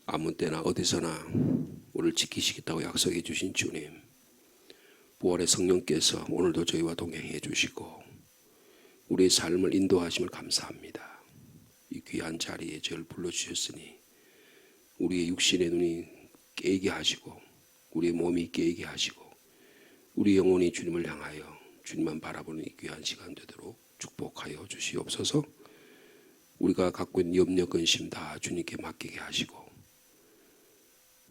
아무 때나 어디서나 우리를 지키시겠다고 약속해 주신 주님, 부활의 성령께서 오늘도 저희와 동행해 주시고 우리의 삶을 인도하심을 감사합니다. 이 귀한 자리에 저를 불러주셨으니 우리의 육신의 눈이 깨게 하시고 우리의 몸이 깨게 하시고 우리 영혼이 주님을 향하여 주님만 바라보는 이 귀한 시간 되도록 축복하여 주시옵소서. 우리가 갖고 있는 염려 근심 다 주님께 맡기게 하시고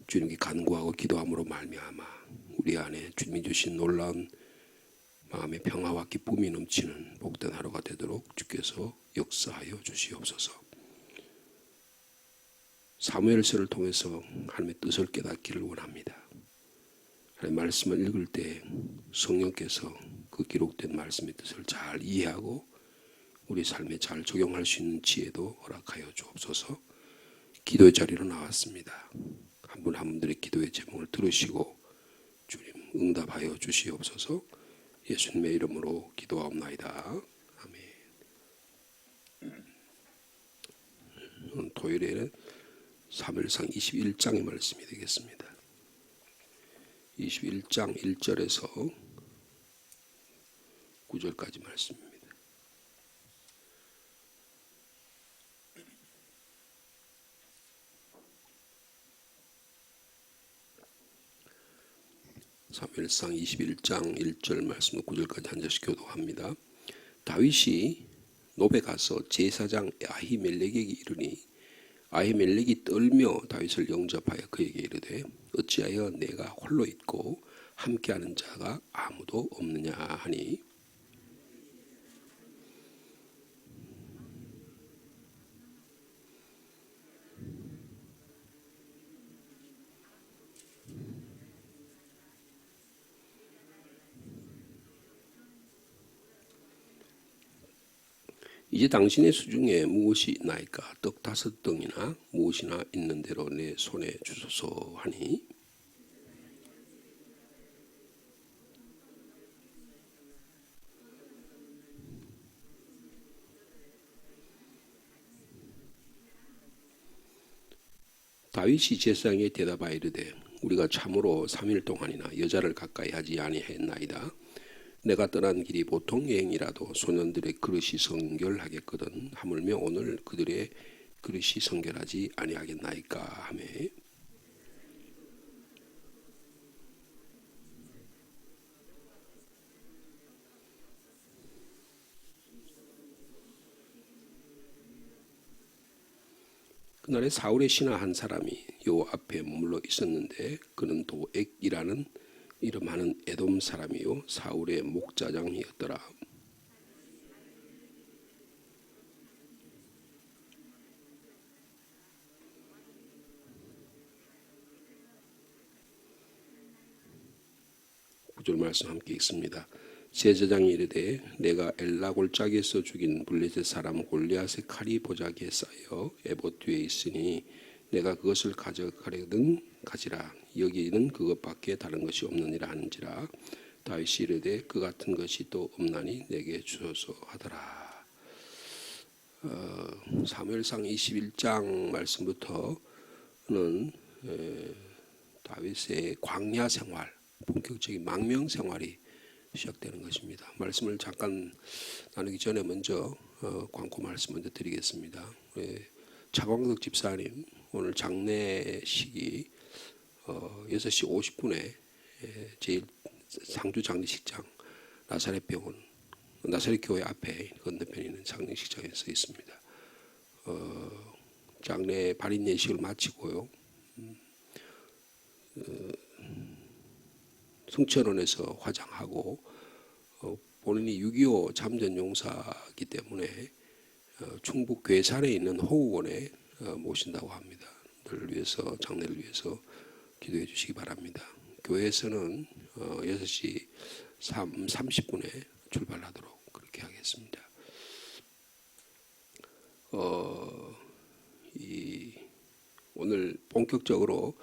주님께 간구하고 기도함으로 말미암아 우리 안에 주님이 주신 놀라운 마음의 평화와 기쁨이 넘치는 복된 하루가 되도록 주께서 역사하여 주시옵소서. 사무엘서를 통해서 하나님의 뜻을 깨닫기를 원합니다. 하나님의 말씀을 읽을 때 성령께서 그 기록된 말씀의 뜻을 잘 이해하고 우리 삶에 잘 적용할 수 있는 지혜도 허락하여 주옵소서. 기도의 자리로 나왔습니다. 한 분 한 분들의 기도의 제목을 들으시고 주님 응답하여 주시옵소서. 예수님의 이름으로 기도하옵나이다. 아멘. 오늘 토요일에는 사무엘상 21장의 말씀이 되겠습니다. 21장 1절에서 9절까지 말씀입니다. 사무엘상 21장 1절 말씀 9절까지 한 절씩 교도합니다. 다윗이 노베 가서 제사장 아히멜렉에게 이르니 아히멜렉이 떨며 다윗을 영접하여 그에게 이르되 어찌하여 내가 홀로 있고 함께하는 자가 아무도 없느냐 하니 이제 당신의 수중에 무엇이 있나이까? 떡 5덩이나 무엇이나 있는 대로 내 손에 주소서 하니 다윗이 제사장에 대답하여 이르되 우리가 참으로 3일 동안이나 여자를 가까이 하지 아니하였나이다. 내가 떠난 길이 보통 여행이라도 소년들의 그릇이 성결하겠거든 하물며 오늘 그들의 그릇이 성결하지 아니하겠나이까 하며 그날에 사울의 신하 한 사람이 요 앞에 머물러 있었는데 그는 도액이라는 이름하는 에돔 사람이요 사울의 목자장이었더라. 구절 말씀 함께 읽습니다. 제사장이 이르되 내가 엘라 골짜기에서 죽인 블레셋 사람 골리앗의 칼이 보자기에 쌓여 에봇 뒤에 있으니 내가 그것을 가져가려거든 가지라. 여기는 그것밖에 다른 것이 없느니라 하는지라. 다윗이 이르되 그 같은 것이 또 없나니 내게 주소서 하더라. 사무엘상 21장 말씀부터는 다윗의 광야 생활, 본격적인 망명 생활이 시작되는 것입니다. 말씀을 잠깐 나누기 전에 먼저 광고 말씀 먼저 드리겠습니다. 차광덕 집사님 오늘 장례식이 6시 50분에 제일 상주 장례식장 나사렛병원 나사렛교회 앞에 건너편에 있는 장례식장에 서 있습니다. 장례 발인 예식을 마치고요. 성천원에서 화장하고 본인이 6.25 참전용사이기 때문에 충북 괴산에 있는 호국원에 모신다고 합니다. 를 위해서 장례를 위해서 기도해 주시기 바랍니다. 교회에서는 6시 30분에 출발하도록 그렇게 하겠습니다. 오늘 본격적으로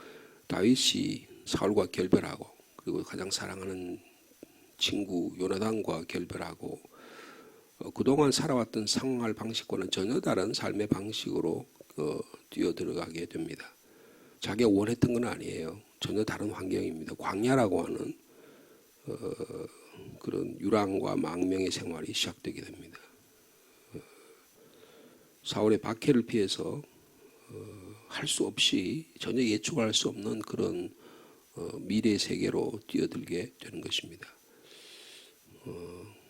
다윗이 사울과 결별하고 그리고 가장 사랑하는 친구 요나단과 결별하고 그동안 살아왔던 생활 방식과는 전혀 다른 삶의 방식으로 뛰어들어가게 됩니다. 자기가 원했던 건 아니에요. 전혀 다른 환경입니다. 광야라고 하는 그런 유랑과 망명의 생활이 시작되게 됩니다. 사울의 박해를 피해서 할 수 없이 전혀 예측할 수 없는 그런 미래 세계로 뛰어들게 되는 것입니다.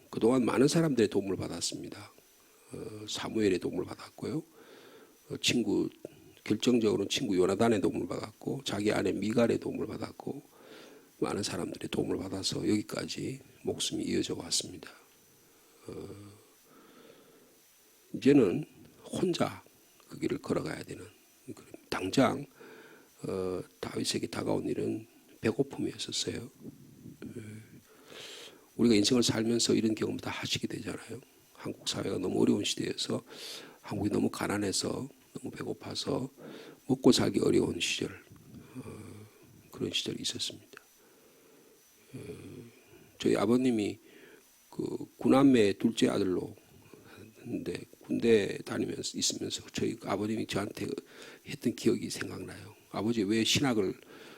그동안 많은 사람들의 도움을 받았습니다. 사무엘의 도움을 받았고요. 결정적으로는 친구 요나단의 도움을 받았고 자기 아내 미갈의 도움을 받았고 많은 사람들의 도움을 받아서 여기까지 목숨이 이어져 왔습니다. 이제는 혼자 그 길을 걸어가야 되는 당장 다윗에게 다가온 일은 배고픔이었었어요. 우리가 인생을 살면서 이런 경험 다 하시게 되잖아요. 한국 사회가 너무 어려운 시대에서 한국이 너무 가난해서 너무 배고파서 먹고 살기 어려운 시절 그런 시절이 있었습니다. 저희 아버님이 그 구남매 둘째 아들로 했는데 군대 다니면서 있으면서 저희 아버님이 저한테 했던 기억이 생각나요. 아버지 왜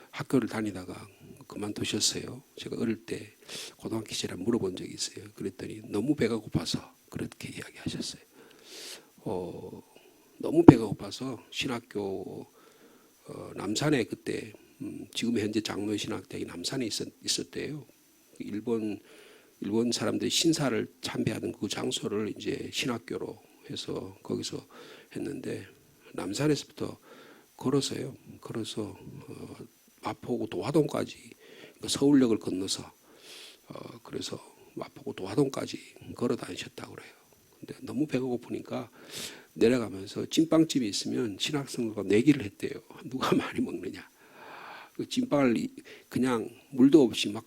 학교를 다니다가 그만두셨어요? 제가 어릴 때 고등학교 시절에 물어본 적이 있어요. 그랬더니 너무 배가 고파서 그렇게 이야기하셨어요. 너무 배가 고파서 신학교 남산에 그때 지금 현재 장로의 신학대학이 남산에 있었대요. 일본 사람들이 신사를 참배하는 그 장소를 이제 신학교로 해서 거기서 했는데 남산에서부터 걸어서 마포구 도화동까지 서울역을 건너서 그래서 마포구 도화동까지 걸어 다니셨다고 그래요. 근데 너무 배가 고프니까 내려가면서 찐빵집이 있으면 신학생들과 내기를 했대요. 누가 많이 먹느냐. 그 찐빵을 그냥 물도 없이 막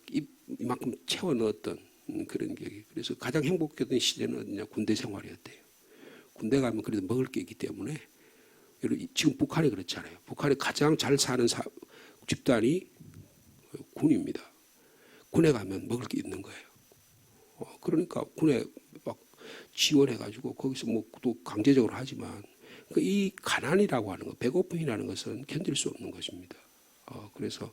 이만큼 채워 넣었던 그런 기억이. 그래서 가장 행복했던 시대는 어디냐? 군대 생활이었대요. 군대 가면 그래도 먹을 게 있기 때문에 지금 북한이 그렇잖아요. 북한이 가장 잘 사는 집단이 군입니다. 군에 가면 먹을 게 있는 거예요. 그러니까 군에 막 지원해가지고 거기서 뭐 또 강제적으로 하지만 이 가난이라고 하는 것, 배고픔이라는 것은 견딜 수 없는 것입니다. 그래서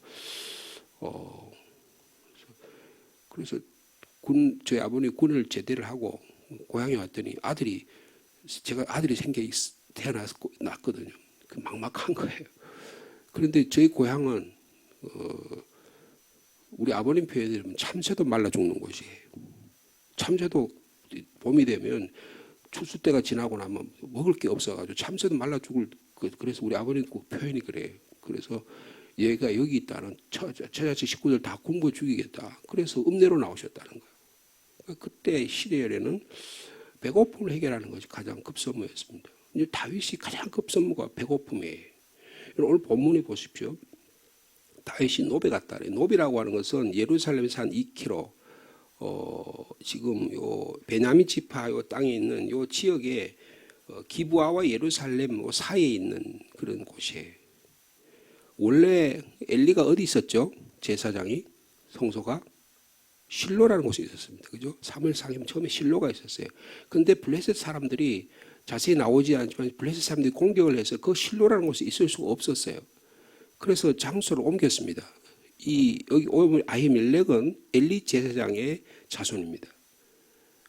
저희 아버님이 군을 제대를 하고 고향에 왔더니 제가 아들이 태어났거든요. 그 막막한 거예요. 그런데 저희 고향은 우리 아버님 표현에 들으면 참새도 말라 죽는 곳이에요. 참새도 봄이 되면 추수 때가 지나고 나면 먹을 게 없어가지고 참새도 말라 죽을. 그래서 우리 아버님 표현이 그래요. 그래서 얘가 여기 있다는 처자식 식구들 다 굶어 죽이겠다. 그래서 읍내로 나오셨다는 거예요. 그러니까 그때 시대에는 배고픔을 해결하는 것이 가장 급선무였습니다. 이제 다윗이 가장 급선무가 배고픔이에요. 오늘 본문에 보십시오. 다윗이 노베 갔다 그래요. 노베라고 하는 것은 예루살렘에서 한 2km, 지금 요 베냐민 지파 요 땅에 있는 요 지역에 기브아와 예루살렘 사이에 있는 그런 곳이에요. 원래 엘리가 어디 있었죠? 제사장이 성소가 실로라는 곳에 있었습니다. 그죠? 사무엘상에 처음에 실로가 있었어요. 그런데 블레셋 사람들이 자세히 나오지 않지만 블레셋 사람들이 공격을 해서 그 실로라는 곳에 있을 수가 없었어요. 그래서 장소를 옮겼습니다. 여기 오면 아히멜렉은 엘리 제사장의 자손입니다.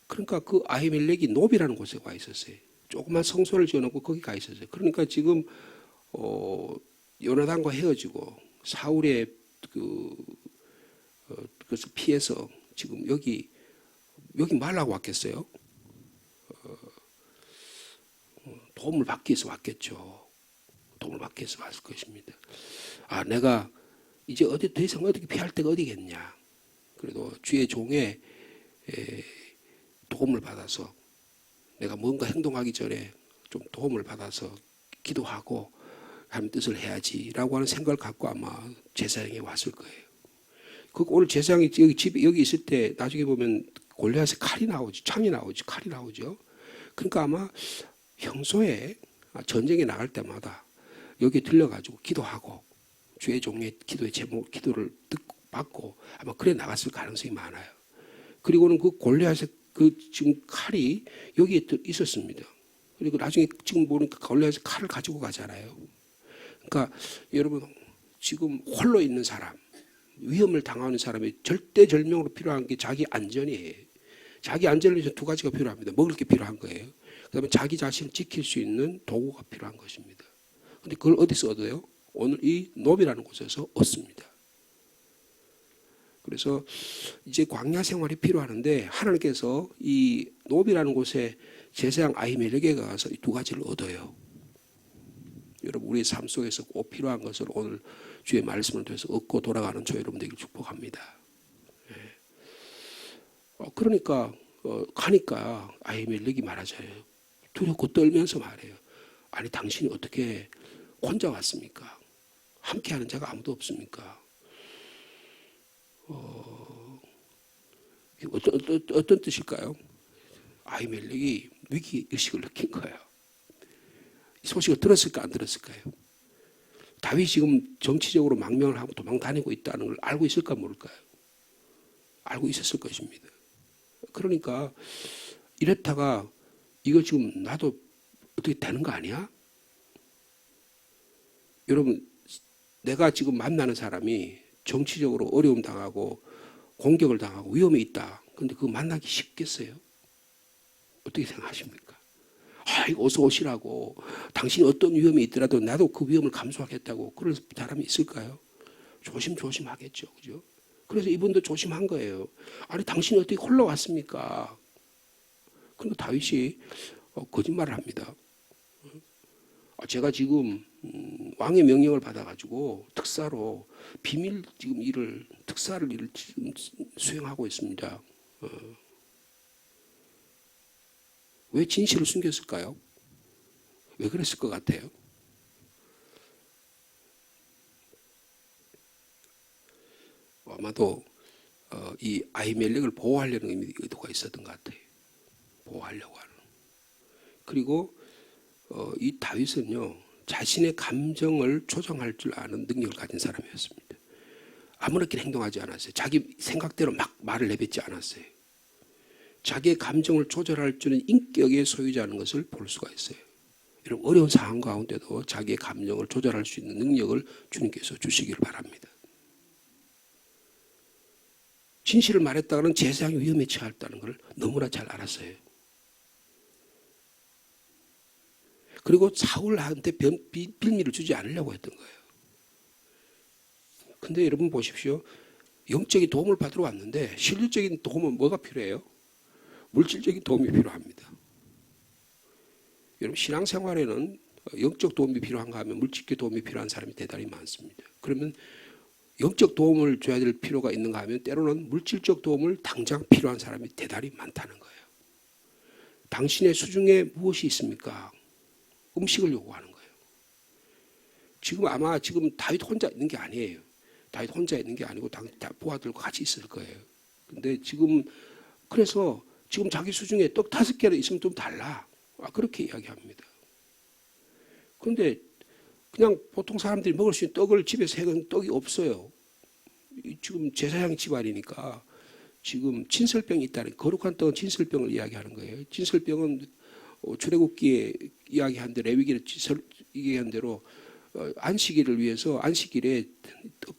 그러니까 그 아히멜렉이 노비라는 곳에 와 있었어요. 조그만 성소를 지어놓고 거기 가 있었어요. 그러니까 지금 요나단과 헤어지고 사울의 그것을 피해서 지금 여기 말라고 왔겠어요? 도움을 받기 위해서 왔겠죠. 도움을 받기 위해서 왔을 것입니다. 내가 이제 더 이상 어떻게 피할 데가 어디겠냐. 그래도 주의 종의 도움을 받아서 내가 뭔가 행동하기 전에 좀 도움을 받아서 기도하고 하나님 뜻을 해야지라고 하는 생각을 갖고 아마 제사장에 왔을 거예요. 오늘 제사장이 여기 있을 때 나중에 보면 골리앗의 칼이 나오죠. 칼이 나오죠. 그러니까 아마 평소에 전쟁에 나갈 때마다 여기 들려가지고 기도하고 주의 종의 기도를 듣고 받고 아마 그래 나갔을 가능성이 많아요. 그리고는 그 골리앗의 지금 칼이 여기에 있었습니다. 그리고 나중에 지금 보니까 골리앗의 칼을 가지고 가잖아요. 그러니까 여러분 지금 홀로 있는 사람, 위험을 당하는 사람이 절대절명으로 필요한 게 자기 안전이에요. 자기 안전을 위해서 두 가지가 필요합니다. 먹을 게 필요한 거예요. 그다음에 자기 자신을 지킬 수 있는 도구가 필요한 것입니다. 근데 그걸 어디서 얻어요? 오늘 이 노비라는 곳에서 얻습니다. 그래서 이제 광야 생활이 필요하는데 하나님께서 이 노비라는 곳에 제사장 아히멜렉에게 가서 이 두 가지를 얻어요. 여러분 우리의 삶 속에서 꼭 필요한 것을 오늘 주의 말씀을 통해서 얻고 돌아가는 저 여러분 되길 축복합니다. 그러니까 가니까 아히멜렉이 말하잖아요. 두렵고 떨면서 말해요. 아니 당신이 어떻게 혼자 왔습니까? 함께하는 자가 아무도 없습니까? 어떤 뜻일까요? 아히멜렉이 위기의식을 느낀 거예요. 소식을 들었을까 안 들었을까요? 다윗이 지금 정치적으로 망명을 하고 도망 다니고 있다는 걸 알고 있을까 모를까요? 알고 있었을 것입니다. 그러니까 이랬다가 이거 지금 나도 어떻게 되는 거 아니야? 여러분 내가 지금 만나는 사람이 정치적으로 어려움 당하고 공격을 당하고 위험에 있다. 그런데 그거 만나기 쉽겠어요? 어떻게 생각하십니까? 이거 어서 오시라고. 당신이 어떤 위험이 있더라도 나도 그 위험을 감수하겠다고. 그럴 사람이 있을까요? 조심하겠죠. 그죠? 그래서 이분도 조심한 거예요. 아니, 당신이 어떻게 홀로 왔습니까? 그런데 다윗이 거짓말을 합니다. 제가 지금 왕의 명령을 받아가지고 특사로 비밀 지금 특사를 지금 수행하고 있습니다. 왜 진실을 숨겼을까요? 왜 그랬을 것 같아요? 아마도 이 아히멜렉을 보호하려는 의도가 있었던 것 같아요. 보호하려고 하는. 그리고 이 다윗은요 자신의 감정을 조정할 줄 아는 능력을 가진 사람이었습니다. 아무렇게나 행동하지 않았어요. 자기 생각대로 막 말을 내뱉지 않았어요. 자기의 감정을 조절할 줄 아는 인격의 소유자라는 것을 볼 수가 있어요. 이런 어려운 상황 가운데도 자기의 감정을 조절할 수 있는 능력을 주님께서 주시기를 바랍니다. 진실을 말했다가는 제사장이 위험에 처했다는 걸 너무나 잘 알았어요. 그리고 사울한테 빌미를 주지 않으려고 했던 거예요. 근데 여러분 보십시오. 영적인 도움을 받으러 왔는데 실질적인 도움은 뭐가 필요해요? 물질적인 도움이 필요합니다. 여러분 신앙생활에는 영적 도움이 필요한가 하면 물질적 도움이 필요한 사람이 대단히 많습니다. 그러면 영적 도움을 줘야 될 필요가 있는가 하면 때로는 물질적 도움을 당장 필요한 사람이 대단히 많다는 거예요. 당신의 수중에 무엇이 있습니까? 음식을 요구하는 거예요. 지금 다윗 혼자 있는 게 아니에요. 다윗 혼자 있는 게 아니고 부하들과 같이 있을 거예요. 근데 그래서 지금 자기 수중에 떡 5개를 있으면 좀 달라. 그렇게 이야기합니다. 그런데 그냥 보통 사람들이 먹을 수 있는 떡을 집에서 해건 떡이 없어요. 지금 제사장 집안이니까 지금 진설병이 있다는 거룩한 떡은 진설병을 이야기하는 거예요. 진설병은 출애굽기에 이야기한 대로 레위기에 얘기한 대로 안식일을 위해서 안식일에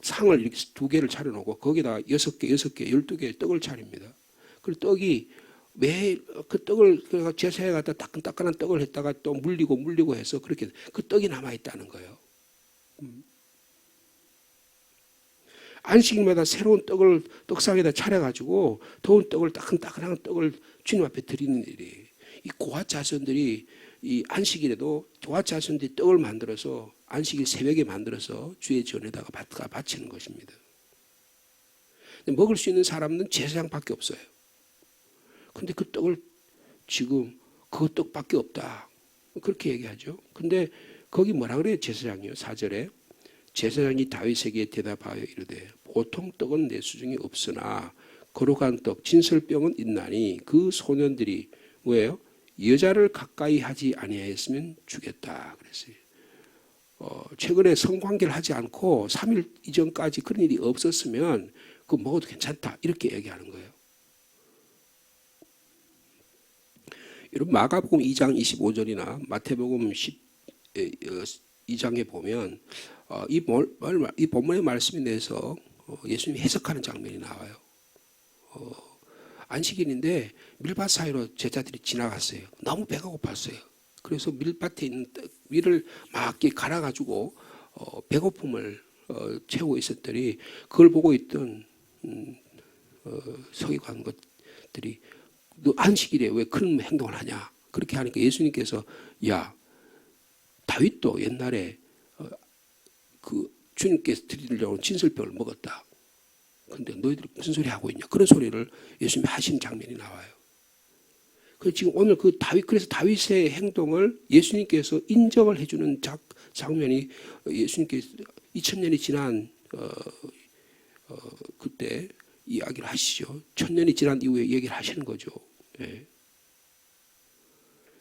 상을 이렇게 2개를 차려놓고 거기다 6개, 12개의 떡을 차립니다. 그 떡이 매일 그 떡을 제사에 갖다 따끈따끈한 떡을 했다가 또 물리고 해서 그렇게 그 떡이 남아 있다는 거예요. 안식일마다 새로운 떡을 떡상에다 차려가지고 더운 떡을 따끈따끈한 떡을 주님 앞에 드리는 일이에요. 이 고핫 자손들이 이 안식일에도 고핫 자손들이 떡을 만들어서 안식일 새벽에 만들어서 주의 전에다가 바치는 것입니다. 먹을 수 있는 사람은 제사장밖에 없어요. 근데 그 떡을 지금 그 떡밖에 없다. 그렇게 얘기하죠. 근데 거기 뭐라 그래요? 제사장이요. 4절에 제사장이 다윗에게 대답하여 이르되 보통 떡은 내 수중에 없으나 거룩한 떡 진설병은 있나니 그 소년들이 뭐예요? 여자를 가까이 하지 아니하였으면 주겠다 그랬어요. 최근에 성관계를 하지 않고 3일 이전까지 그런 일이 없었으면 그거 먹어도 괜찮다 이렇게 얘기하는 거예요. 여러분 마가복음 2장 25절이나 마태복음 12장에 보면 이 본문의 말씀에 대해서 예수님이 해석하는 장면이 나와요. 안식일인데 밀밭 사이로 제자들이 지나갔어요. 너무 배가 고팠어요. 그래서 밀밭에 있는 위를 막 갈아가지고 배고픔을 채우고 있었더니 그걸 보고 있던 서기관들이 너 안식일에 왜 그런 행동을 하냐? 그렇게 하니까 예수님께서 야 다윗도 옛날에 그 주님께서 드리려고 진설병을 먹었다. 근데 너희들이 무슨 소리 하고 있냐? 그런 소리를 예수님이 하신 장면이 나와요. 그래서 지금 오늘 그래서 다윗의 행동을 예수님께서 인정을 해주는 장면이 예수님께서 2000년이 지난 그때 이야기를 하시죠. 1000년이 지난 이후에 얘기를 하시는 거죠. 예.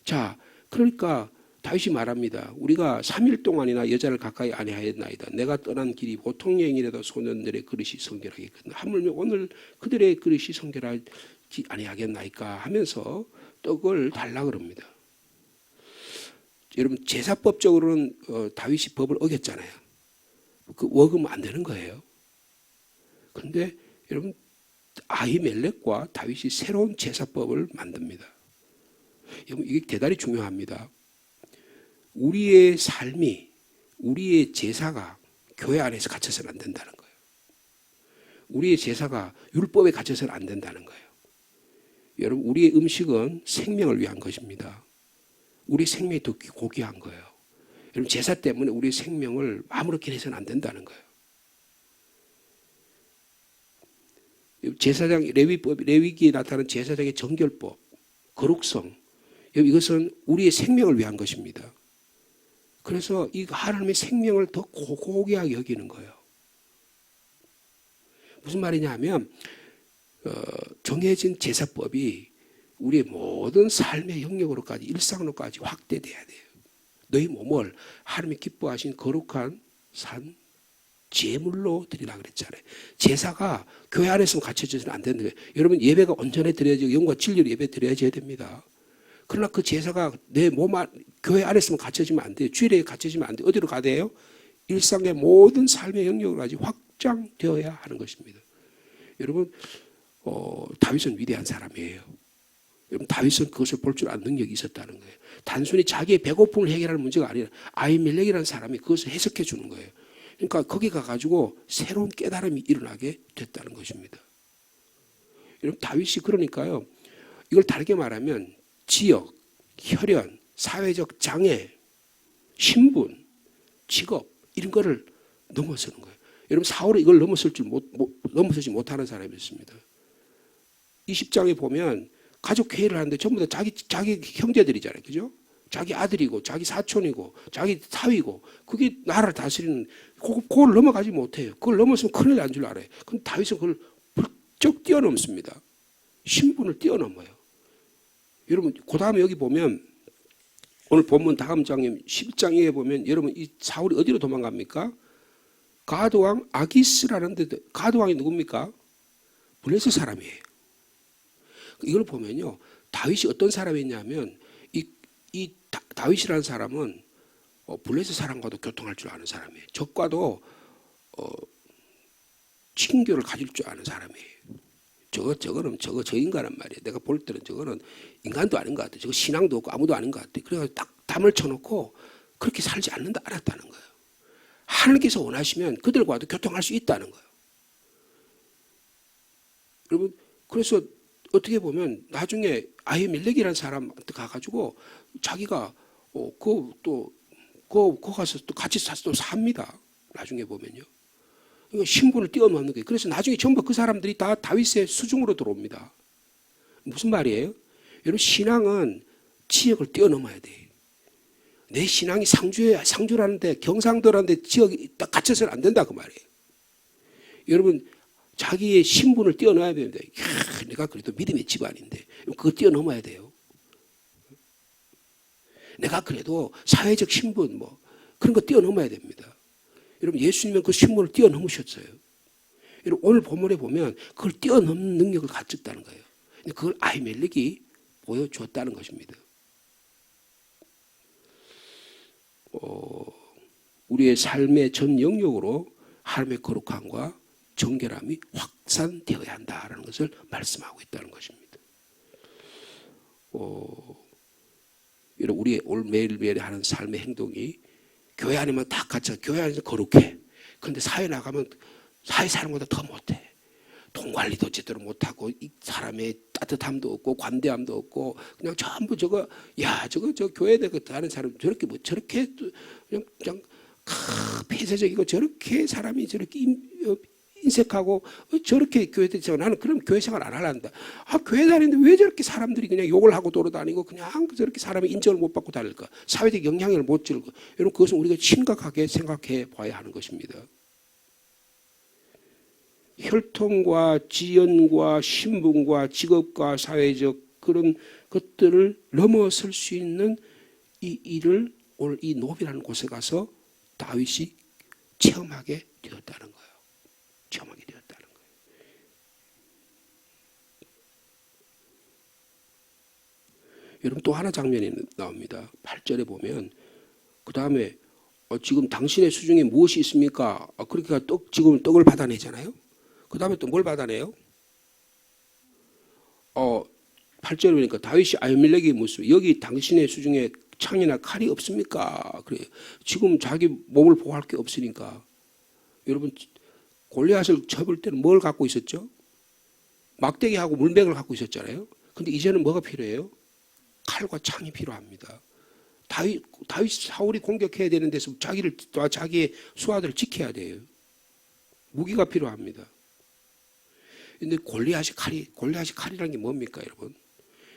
자, 그러니까 다윗이 말합니다. 우리가 3일 동안이나 여자를 가까이 아니하였나이다. 내가 떠난 길이 보통 여행이라도 소년들의 그릇이 성결하겠거든. 하물며 오늘 그들의 그릇이 성결하지 아니하겠나이까 하면서 떡을 달라 그럽니다. 여러분 제사법적으로는 다윗이 법을 어겼잖아요. 그 먹으면 안 되는 거예요. 그런데 여러분 아히멜렉과 다윗이 새로운 제사법을 만듭니다. 여러분 이게 대단히 중요합니다. 우리의 삶이 우리의 제사가 교회 안에서 갇혀서는 안 된다는 거예요. 우리의 제사가 율법에 갇혀서는 안 된다는 거예요. 여러분 우리의 음식은 생명을 위한 것입니다. 우리 생명이 더 고귀한 거예요. 여러분 제사 때문에 우리의 생명을 아무렇게 해서는 안 된다는 거예요. 제사장 레위기에 나타나는 제사장의 정결법, 거룩성, 이것은 우리의 생명을 위한 것입니다. 그래서 이 하나님의 생명을 더 고귀하게 여기는 거예요. 무슨 말이냐 하면 정해진 제사법이 우리의 모든 삶의 영역으로까지 일상으로까지 확대돼야 돼요. 너희 몸을 하나님이 기뻐하신 거룩한 산 제물로 드리라 그랬잖아요. 제사가 교회 안에서 갖춰져서는 안 되는 거예요. 여러분 예배가 온전히 드려야지 영과 진리로 예배 드려야 됩니다. 그러나 그 제사가 내 몸 교회 안에서만 갖춰지면 안 돼요. 주일에 갖춰지면 안 돼요. 어디로 가야 돼요? 일상의 모든 삶의 영역으로까지 확장되어야 하는 것입니다. 여러분 다윗은 위대한 사람이에요. 여러분 다윗은 그것을 볼 줄 아는 능력이 있었다는 거예요. 단순히 자기의 배고픔을 해결하는 문제가 아니라 아히멜렉이라는 사람이 그것을 해석해 주는 거예요. 그러니까 거기 가가지고 새로운 깨달음이 일어나게 됐다는 것입니다. 여러분 다윗이 그러니까요. 이걸 다르게 말하면 지역, 혈연, 사회적 장애, 신분, 직업 이런 거를 넘어서는 거예요. 여러분 사울은 이걸 넘어서지 못하는 사람이었습니다. 20장에 보면 가족 회의를 하는데 전부 다 자기 형제들이잖아요. 그죠? 자기 아들이고 자기 사촌이고 자기 사위고 그게 나라를 다스리는 그걸 넘어가지 못해요. 그걸 넘어서면 큰일 난 줄 알아요. 그럼 다윗은 그걸 훌쩍 뛰어넘습니다. 신분을 뛰어넘어요. 여러분 그 다음에 여기 보면 오늘 본문 다음 장에 11장에 보면 여러분 이 사울이 어디로 도망갑니까? 가드왕 아기스라는 데 가드왕이 누굽니까? 블레셋 사람이에요. 이걸 보면요 다윗이 어떤 사람이냐면 이 다윗이라는 사람은 블레셋 사람과도 교통할 줄 아는 사람이에요. 적과도 친교를 가질 줄 아는 사람이에요. 저 인간은 말이에요. 내가 볼 때는 저거는 인간도 아닌 것 같아. 저거 신앙도 없고 아무도 아닌 것 같아. 그래서 딱 담을 쳐놓고 그렇게 살지 않는다 알았다는 거예요. 하나님께서 원하시면 그들과도 교통할 수 있다는 거예요. 여러분 그래서 어떻게 보면 나중에 아히멜렉이라는 사람한테 가가지고 자기가 거 가서 또 같이 또 삽니다. 나중에 보면요. 이거 신분을 뛰어넘는 거예요. 그래서 나중에 전부 그 사람들이 다 다윗의 수중으로 들어옵니다. 무슨 말이에요? 여러분 신앙은 지역을 뛰어넘어야 돼. 내 신앙이 상주라는데 경상도라는데 지역이 딱 갇혀서는 안 된다 그 말이에요. 여러분 자기의 신분을 뛰어넘어야 됩니다. 내가 그래도 믿음의 집안인데 그거 뛰어넘어야 돼요. 내가 그래도 사회적 신분 그런 거 뛰어넘어야 됩니다. 여러분 예수님은 그 신분을 뛰어넘으셨어요. 여러분 오늘 본문에 보면 그걸 뛰어넘는 능력을 가졌다는 거예요. 그걸 아히멜렉이 보여주었다는 것입니다. 우리의 삶의 전 영역으로 하나님의 거룩함과 정결함이 확산되어야 한다라는 것을 말씀하고 있다는 것입니다. 이런 우리의 매일매일 하는 삶의 행동이 교회 안에만 다 같이 교회 안에서 거룩해. 그런데 사회 나가면 사회 사는 것보다 더 못해. 돈 관리도 제대로 못하고 사람의 따뜻함도 없고 관대함도 없고 그냥 전부 저거 교회 내가 다른 사람 저렇게 저렇게 그냥 폐쇄적이고 저렇게 사람이 저렇게 인색하고 저렇게 교회 생활 나는 그럼 교회 생활 안 하란다. 교회 다니는데 왜 저렇게 사람들이 그냥 욕을 하고 돌아다니고 그냥 저렇게 사람의 인정을 못 받고 다닐까? 사회적 영향을 못 줄까? 여러분 그것은 우리가 심각하게 생각해 봐야 하는 것입니다. 혈통과 지연과 신분과 직업과 사회적 그런 것들을 넘어설 수 있는 이 일을 오늘 이 노비라는 곳에 가서 다윗이 체험하게 되었다는 거예요. 체험하게 되었다는 거예요. 여러분 또 하나 장면이 나옵니다. 8절에 보면 그 다음에 지금 당신의 수중에 무엇이 있습니까? 그러니까 지금 떡을 받아내잖아요. 그 다음에 또 뭘 받아내요? 8절에 보니까 다윗이 아히멜렉에게 묻습니다. 여기 당신의 수중에 창이나 칼이 없습니까? 그래요. 지금 자기 몸을 보호할 게 없으니까. 여러분 골리앗을 쳐볼 때는 뭘 갖고 있었죠? 막대기하고 물맥을 갖고 있었잖아요. 근데 이제는 뭐가 필요해요? 칼과 창이 필요합니다. 다윗 사울이 공격해야 되는 데서 자기의 수하들을 지켜야 돼요. 무기가 필요합니다. 근데 골리앗이 칼이라는 게 뭡니까, 여러분?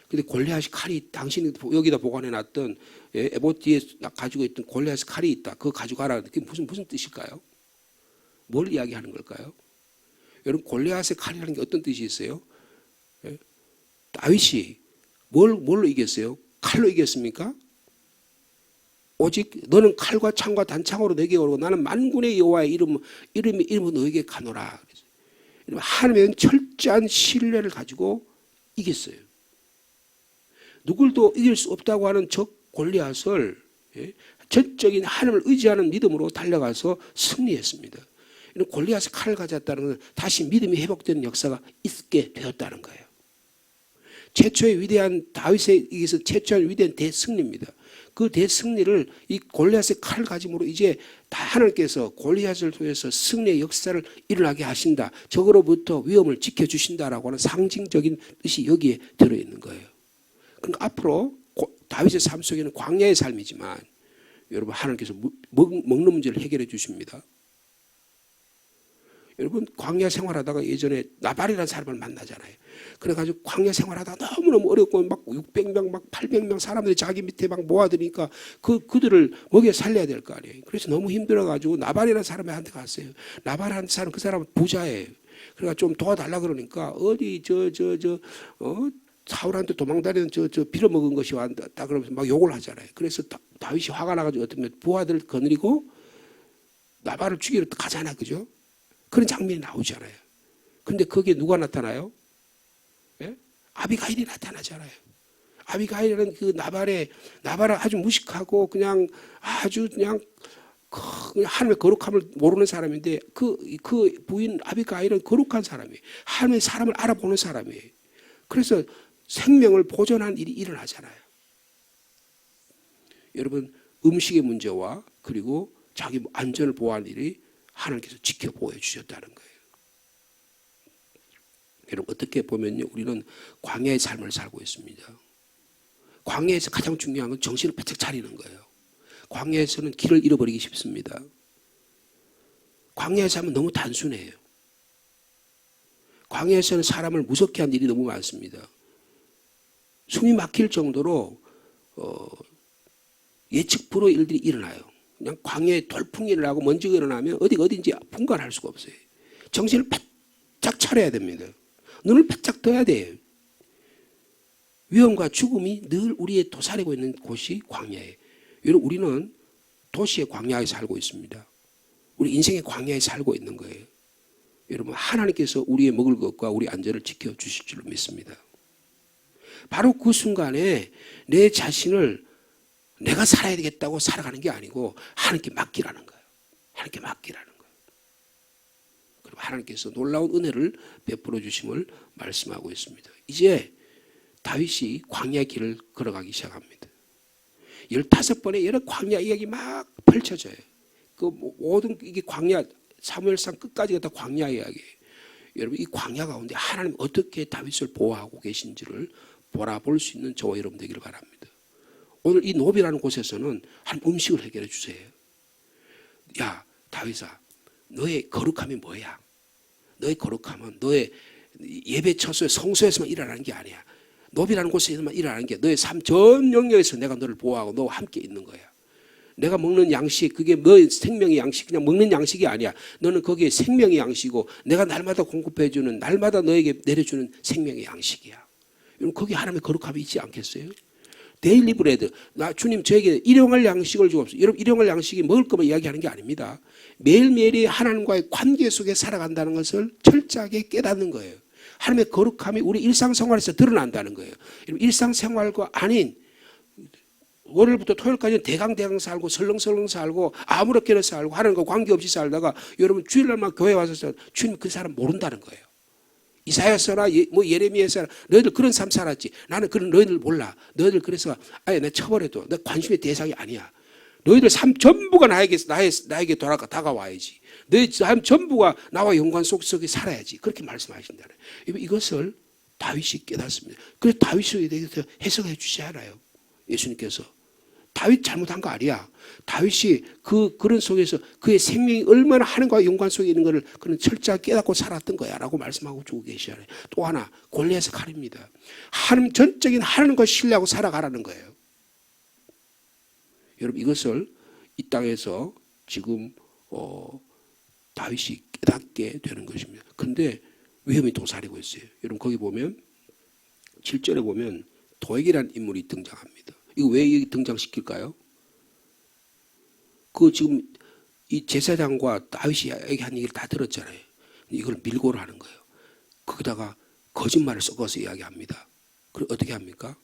근데 골리앗이 칼이 당신이 여기다 보관해 놨던 에봇 뒤에 가지고 있던 골리앗 칼이 있다. 그거 가져가라. 그게 무슨 뜻일까요? 뭘 이야기하는 걸까요? 여러분 골리앗의 칼이라는 게 어떤 뜻이 있어요? 다윗이 뭘로 이겼어요? 칼로 이겼습니까? 오직 너는 칼과 창과 단창으로 내게 오르고 나는 만군의 여호와의 이름으로 너에게 가노라. 하나님은 철저한 신뢰를 가지고 이겼어요. 누굴도 이길 수 없다고 하는 저 골리앗을 전적인 하나님을 의지하는 믿음으로 달려가서 승리했습니다. 골리앗의 칼을 가졌다는 것은 다시 믿음이 회복되는 역사가 있게 되었다는 거예요. 최초의 위대한 다윗에 의해서 최초의 위대한 대승리입니다. 그 대승리를 이 골리앗의 칼을 가짐으로 이제 다 하나님께서 골리앗을 통해서 승리의 역사를 일어나게 하신다. 적으로부터 위험을 지켜주신다라고 하는 상징적인 뜻이 여기에 들어있는 거예요. 그러니까 앞으로 다윗의 삶 속에는 광야의 삶이지만 여러분 하나님께서 먹는 문제를 해결해 주십니다. 여러분 광야 생활하다가 예전에 나발이라는 사람을 만나잖아요. 그래가지고 광야 생활하다가 너무너무 어렵고 막 600명 막 800명 사람들이 자기 밑에 막 모아드니까 그들을 먹여 살려야 될 거 아니에요. 그래서 너무 힘들어가지고 나발이라는 사람한테 갔어요. 나발이라는 사람 그 사람은 부자예요. 그러니까 좀 도와달라 그러니까 어디 사울한테 도망다니는 저 빌어먹은 것이 왔다 그러면서 막 욕을 하잖아요. 그래서 다윗이 화가 나가지고 어떤 부하들을 거느리고 나발을 죽이러 가잖아, 그죠? 그런 장면이 나오잖아요. 근데 거기에 누가 나타나요? 예? 아비가일이 나타나잖아요. 아비가일은 그 나발을 아주 무식하고 그냥 하나님의 거룩함을 모르는 사람인데 그 부인 아비가일은 거룩한 사람이에요. 하나님의 사람을 알아보는 사람이에요. 그래서 생명을 보존한 일이 일어나잖아요. 여러분 음식의 문제와 그리고 자기 안전을 보호하는 일이 하나님께서 지켜보여 주셨다는 거예요. 여러분 어떻게 보면요, 우리는 광야의 삶을 살고 있습니다. 광야에서 가장 중요한 건 정신을 바짝 차리는 거예요. 광야에서는 길을 잃어버리기 쉽습니다. 광야에서 하면 너무 단순해요. 광야에서는 사람을 무섭게 한 일이 너무 많습니다. 숨이 막힐 정도로 예측 불허의 일들이 일어나요. 그냥 광야에 돌풍이 일어나고 먼지가 일어나면 어딘지 분간할 수가 없어요. 정신을 바짝 차려야 됩니다. 눈을 바짝 떠야 돼요. 위험과 죽음이 늘 우리의 도사리고 있는 곳이 광야예요. 여러분 우리는 도시의 광야에 살고 있습니다. 우리 인생의 광야에 살고 있는 거예요. 여러분 하나님께서 우리의 먹을 것과 우리 안전을 지켜주실 줄로 믿습니다. 바로 그 순간에 내 자신을 내가 살아야 되겠다고 살아가는 게 아니고 하나님께 맡기라는 거예요. 하나님께 맡기라는 거예요. 그럼 하나님께서 놀라운 은혜를 베풀어 주심을 말씀하고 있습니다. 이제 다윗이 광야의 길을 걸어가기 시작합니다. 15번의 여러 광야 이야기 막 펼쳐져요. 그 모든 이게 광야 사무엘상 끝까지가 다 광야 이야기예요. 여러분 이 광야 가운데 하나님 어떻게 다윗을 보호하고 계신지를 보라볼 수 있는 저와 여러분 되기를 바랍니다. 오늘 이 노비라는 곳에서는 한 음식을 해결해 주세요. 야 다윗아, 너의 거룩함이 뭐야? 너의 거룩함은 너의 예배 처소에 성소에서만 일어나는 게 아니야. 노비라는 곳에서만 일어나는 게 너의 삶 전 영역에서 내가 너를 보호하고 너와 함께 있는 거야. 내가 먹는 양식 그게 너의 생명의 양식 그냥 먹는 양식이 아니야. 너는 거기에 생명의 양식이고 내가 날마다 공급해 주는 날마다 너에게 내려주는 생명의 양식이야. 여러분 거기 하나님의 거룩함이 있지 않겠어요? 데일리 브레드. 나 주님 저에게 일용할 양식을 주옵소서. 여러분 일용할 양식이 먹을 것만 이야기하는 게 아닙니다. 매일매일이 하나님과의 관계 속에 살아간다는 것을 철저하게 깨닫는 거예요. 하나님의 거룩함이 우리 일상생활에서 드러난다는 거예요. 여러분 일상생활과 아닌 월요일부터 토요일까지는 대강 살고 설렁설렁 살고 아무렇게나 살고 하나님과 관계없이 살다가 여러분 주일날만 교회 와서 주님 그 사람 모른다는 거예요. 이사야서나 뭐 예레미야서나 너희들 그런 삶 살았지. 나는 그런 너희들 몰라. 너희들 그래서 아예 내 처벌해도 내 관심의 대상이 아니야. 너희들 삶 전부가 나에게 다가와야지. 너희 삶 전부가 나와 연관 속에 살아야지. 그렇게 말씀하신다는 이것을 다윗이 깨닫습니다. 그래서 다윗에 대해서 해석해 주지 않아요. 예수님께서 다윗 잘못한 거 아니야. 다윗이 그런 속에서 그의 생명이 얼마나 하나님과 연관 속에 있는 것을 그는 철저하게 깨닫고 살았던 거야 라고 말씀하고 주고 계시잖아요. 또 하나 골리앗의 칼입니다. 하나님 전적인 하나님과 신뢰하고 살아가라는 거예요. 여러분 이것을 이 땅에서 지금 다윗이 깨닫게 되는 것입니다. 그런데 위험이 도사리고 있어요. 여러분 거기 보면 7절에 보면 도액이라는 인물이 등장합니다. 이거 왜 등장시킬까요? 그 지금 이 제사장과 다윗이 한 얘기를 다 들었잖아요. 이걸 밀고를 하는 거예요. 거기다가 거짓말을 섞어서 이야기합니다. 그럼 어떻게 합니까?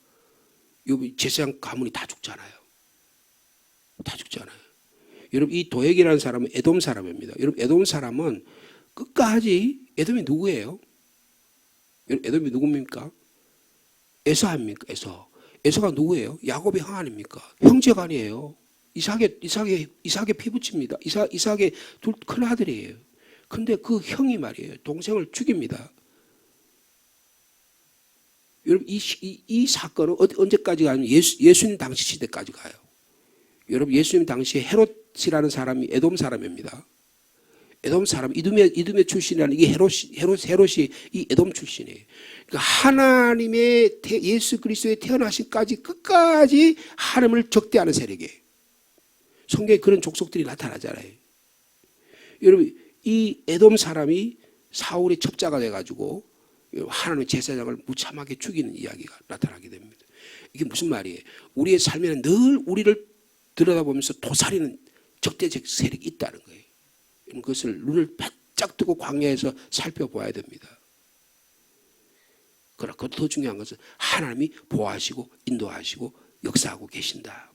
이 제사장 가문이 다 죽잖아요. 다 죽잖아요. 여러분 이 도액이라는 사람은 에돔 사람입니다. 여러분 에돔 사람은 끝까지 에돔이 누구예요? 여러분 에돔이 누굽니까? 에서입니까? 에서가 누구예요? 야곱의 형 아닙니까? 형제가 아니에요. 이삭의 피부치입니다. 이삭의 둘 큰 아들이에요. 근데 그 형이 말이에요. 동생을 죽입니다. 여러분 이 사건은 언제까지 가면 예수님 당시 시대까지 가요. 여러분 예수님 당시에 헤롯이라는 사람이 에돔 사람입니다. 에돔 사람 이두메 출신이라는 이게 헤롯이 이 에돔 출신이에요. 그러니까 하나님의 예수 그리스도의 태어나심까지 끝까지 하나님을 적대하는 세력이에요. 성경에 그런 족속들이 나타나잖아요. 여러분 이 에돔 사람이 사울의 첩자가 돼가지고 하나님의 제사장을 무참하게 죽이는 이야기가 나타나게 됩니다. 이게 무슨 말이에요? 우리의 삶에는 늘 우리를 들여다보면서 도사리는 적대적 세력이 있다는 거예요. 그것을 눈을 바짝 뜨고 광야에서 살펴봐야 됩니다. 그러나 그것도 더 중요한 것은 하나님이 보호하시고 인도하시고 역사하고 계신다.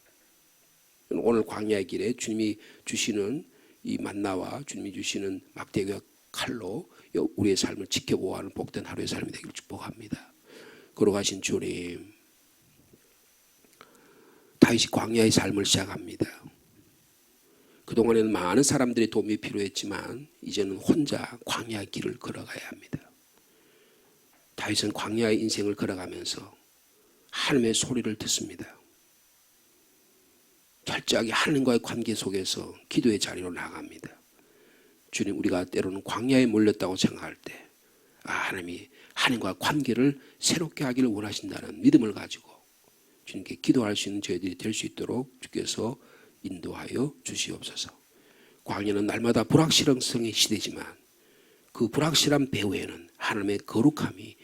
오늘 광야의 길에 주님이 주시는 이 만나와 주님이 주시는 막대기와 칼로 우리의 삶을 지켜보호하는 복된 하루의 삶이 되기를 축복합니다. 걸어가신 주님, 다윗이 광야의 삶을 시작합니다. 그동안에는 많은 사람들의 도움이 필요했지만 이제는 혼자 광야의 길을 걸어가야 합니다. 다윗은 광야의 인생을 걸어가면서 하나님의 소리를 듣습니다. 철저하게 하나님과의 관계 속에서 기도의 자리로 나아갑니다. 주님, 우리가 때로는 광야에 몰렸다고 생각할 때 하나님이 하나님과 관계를 새롭게 하기를 원하신다는 믿음을 가지고 주님께 기도할 수 있는 저희들이 될 수 있도록 주께서 인도하여 주시옵소서. 광야는 날마다 불확실성의 시대지만 그 불확실한 배후에는 하나님의 거룩함이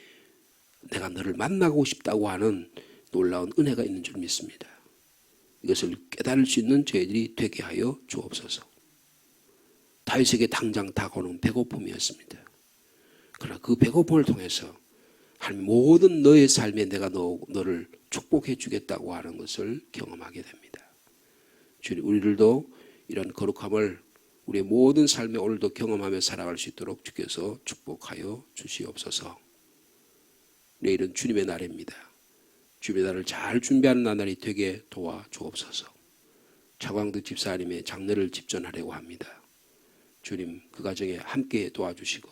내가 너를 만나고 싶다고 하는 놀라운 은혜가 있는 줄 믿습니다. 이것을 깨달을 수 있는 저희들이 되게 하여 주옵소서. 다윗에게 당장 다가오는 배고픔이었습니다. 그러나 그 배고픔을 통해서 하나님 모든 너의 삶에 내가 너를 축복해 주겠다고 하는 것을 경험하게 됩니다. 주님, 우리들도 이런 거룩함을 우리의 모든 삶에 오늘도 경험하며 살아갈 수 있도록 주께서 축복하여 주시옵소서. 내일은 주님의 날입니다. 주님의 날을 잘 준비하는 나날이 되게 도와주옵소서. 차광득 집사님의 장례를 집전하려고 합니다. 주님 그 가정에 함께 도와주시고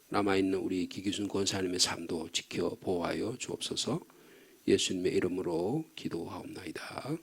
남아있는 우리 기기순 권사님의 삶도 지켜 보호하여 주옵소서. 예수님의 이름으로 기도하옵나이다.